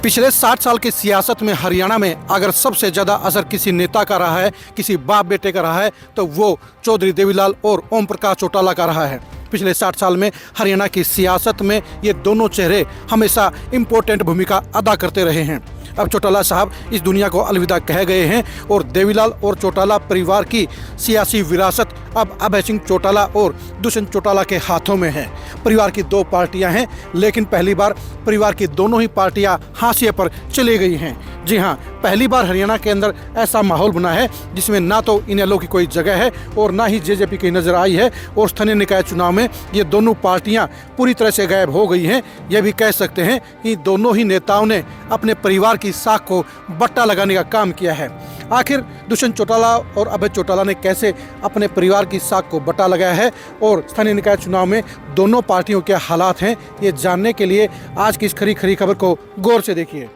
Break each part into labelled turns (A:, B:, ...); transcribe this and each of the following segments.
A: पिछले 60 साल की सियासत में हरियाणा में अगर सबसे ज़्यादा असर किसी नेता का रहा है, किसी बाप बेटे का रहा है, तो वो चौधरी देवीलाल और ओम प्रकाश चौटाला का रहा है। पिछले 60 साल में हरियाणा की सियासत में ये दोनों चेहरे हमेशा इम्पोर्टेंट भूमिका अदा करते रहे हैं। अब चौटाला साहब इस दुनिया को अलविदा कह गए हैं और देवीलाल और चौटाला परिवार की सियासी विरासत अब अभय सिंह चौटाला और दुष्यंत चौटाला के हाथों में है। परिवार की दो पार्टियां हैं, लेकिन पहली बार परिवार की दोनों ही पार्टियां हाशिए पर चली गई हैं। जी हां, पहली बार हरियाणा के अंदर ऐसा माहौल बना है जिसमें ना तो इनेलो की कोई जगह है और ना ही जेजेपी की नजर आई है, और स्थानीय निकाय चुनाव में ये दोनों पार्टियां पूरी तरह से गायब हो गई हैं। यह भी कह सकते हैं कि दोनों ही नेताओं ने अपने परिवार की साख को बट्टा लगाने का काम किया है। आखिर दुष्यंत चौटाला और अभय चौटाला ने कैसे अपने परिवार की साख को बट्टा लगाया है और स्थानीय निकाय चुनाव में दोनों पार्टियों के हालात हैं, ये जानने के लिए आज की इस खरी खरी खबर को गौर से देखिए।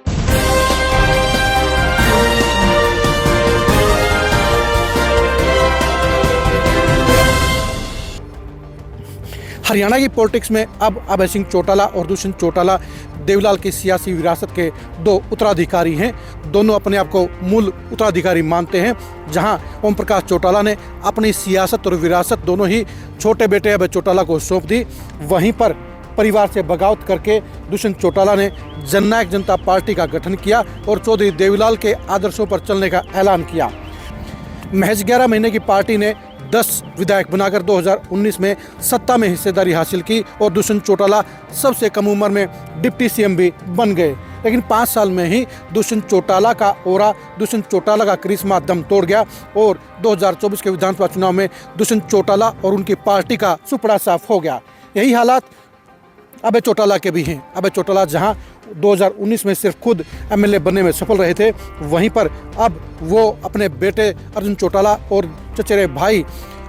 A: हरियाणा की पॉलिटिक्स में अब अभय सिंह चौटाला और दुष्यंत चौटाला देवीलाल की सियासी विरासत के दो उत्तराधिकारी हैं। दोनों अपने आप को मूल उत्तराधिकारी मानते हैं। जहां ओम प्रकाश चौटाला ने अपनी सियासत और विरासत दोनों ही छोटे बेटे अभय चौटाला को सौंप दी, वहीं पर परिवार से बगावत करके दुष्यंत चौटाला ने जननायक जनता पार्टी का गठन किया और चौधरी देवीलाल के आदर्शों पर चलने का ऐलान किया। महज 11 महीने की पार्टी ने 10 विधायक बनाकर 2019 में सत्ता में हिस्सेदारी हासिल की और दुष्यंत चौटाला सबसे कम उम्र में डिप्टी सीएम भी बन गए। लेकिन 5 साल में ही दुष्यंत चौटाला का ओरा, दुष्यंत चौटाला का करिश्मा दम तोड़ गया और 2024 के विधानसभा चुनाव में दुष्यंत चौटाला और उनकी पार्टी का सुपड़ा साफ हो गया। यही हालात अभय चौटाला के भी हैं। अभय चौटाला जहां 2019 में सिर्फ खुद एमएलए बनने में सफल रहे थे, वहीं पर अब वो अपने बेटे अर्जुन चौटाला और चचेरे भाई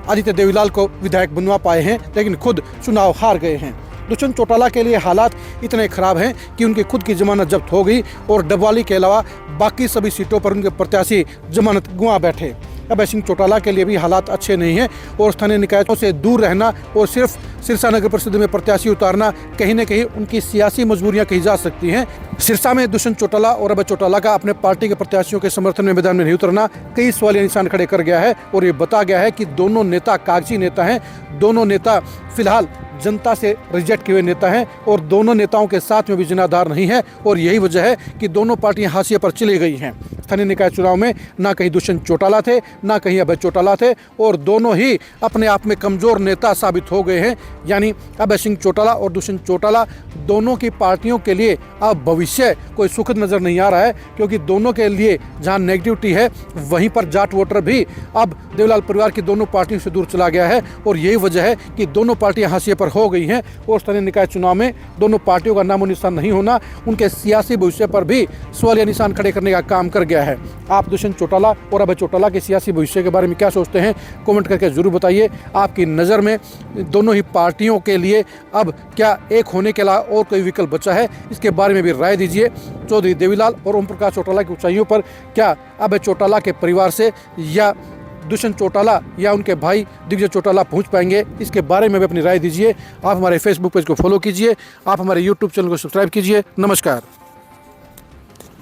A: आदित्य देवीलाल को विधायक बनवा पाए हैं, लेकिन खुद चुनाव हार गए हैं। दुष्यंत चौटाला के लिए हालात इतने खराब हैं कि उनकी खुद की जमानत जब्त हो गई और डबवाली के अलावा बाकी सभी सीटों पर उनके प्रत्याशी जमानत गुआ बैठे। अभय सिंह चौटाला के लिए भी हालात अच्छे नहीं हैं और स्थानीय निकायों से दूर रहना और सिर्फ सिरसा नगर परिषद में प्रत्याशी उतारना कहीं न कहीं उनकी सियासी मजबूरियां कही जा सकती हैं। सिरसा में दुष्यंत चौटाला और अभय चौटाला का अपने पार्टी के प्रत्याशियों के समर्थन में मैदान में नहीं उतरना कई सवालिया निशान खड़े कर गया है और ये बता गया है कि दोनों नेता कागजी नेता हैं। दोनों नेता फिलहाल जनता से रिजेक्ट किए हुए नेता हैं और दोनों नेताओं के साथ में भी जनाधार नहीं है, और यही वजह है कि दोनों पार्टियां हाशिए पर चली गई हैं। स्थानीय निकाय चुनाव में ना कहीं दुष्यंत चौटाला थे, ना कहीं अभय चौटाला थे, और दोनों ही अपने आप में कमज़ोर नेता साबित हो गए हैं। यानी अभय सिंह चौटाला और दुष्यंत चौटाला दोनों की पार्टियों के लिए अब भविष्य कोई सुखद नज़र नहीं आ रहा है, क्योंकि दोनों के लिए जहां नेगेटिविटी है वहीं पर जाट वोटर भी अब देवीलाल परिवार की दोनों पार्टियों से दूर चला गया है, और यही वजह है कि दोनों पार्टियां हाशिए पर हो गई हैं और स्थानीय निकाय चुनाव में दोनों पार्टियों का नामो निशान नहीं होना उनके सियासी भविष्य पर भी सवालिया निशान खड़े करने का काम कर गया है। आप दुष्यंत चौटाला और अभय चौटाला के सियासी भविष्य के बारे में क्या सोचते हैं, कमेंट करके जरूर बताइए। आपकी नज़र में दोनों ही पार्टियों के लिए अब क्या एक होने के अलावा और कोई विकल्प बचा है, इसके बारे में भी राय दीजिए। चौधरी देवीलाल और ओम प्रकाश चौटाला की ऊंचाइयों पर क्या अभय चौटाला के परिवार से या दुष्यंत चौटाला या उनके भाई दिग्विजय चौटाला पहुंच पाएंगे, इसके बारे में भी अपनी राय दीजिए। आप हमारे फेसबुक पेज को फॉलो कीजिए, आप हमारे यूट्यूब चैनल को सब्सक्राइब कीजिए। नमस्कार।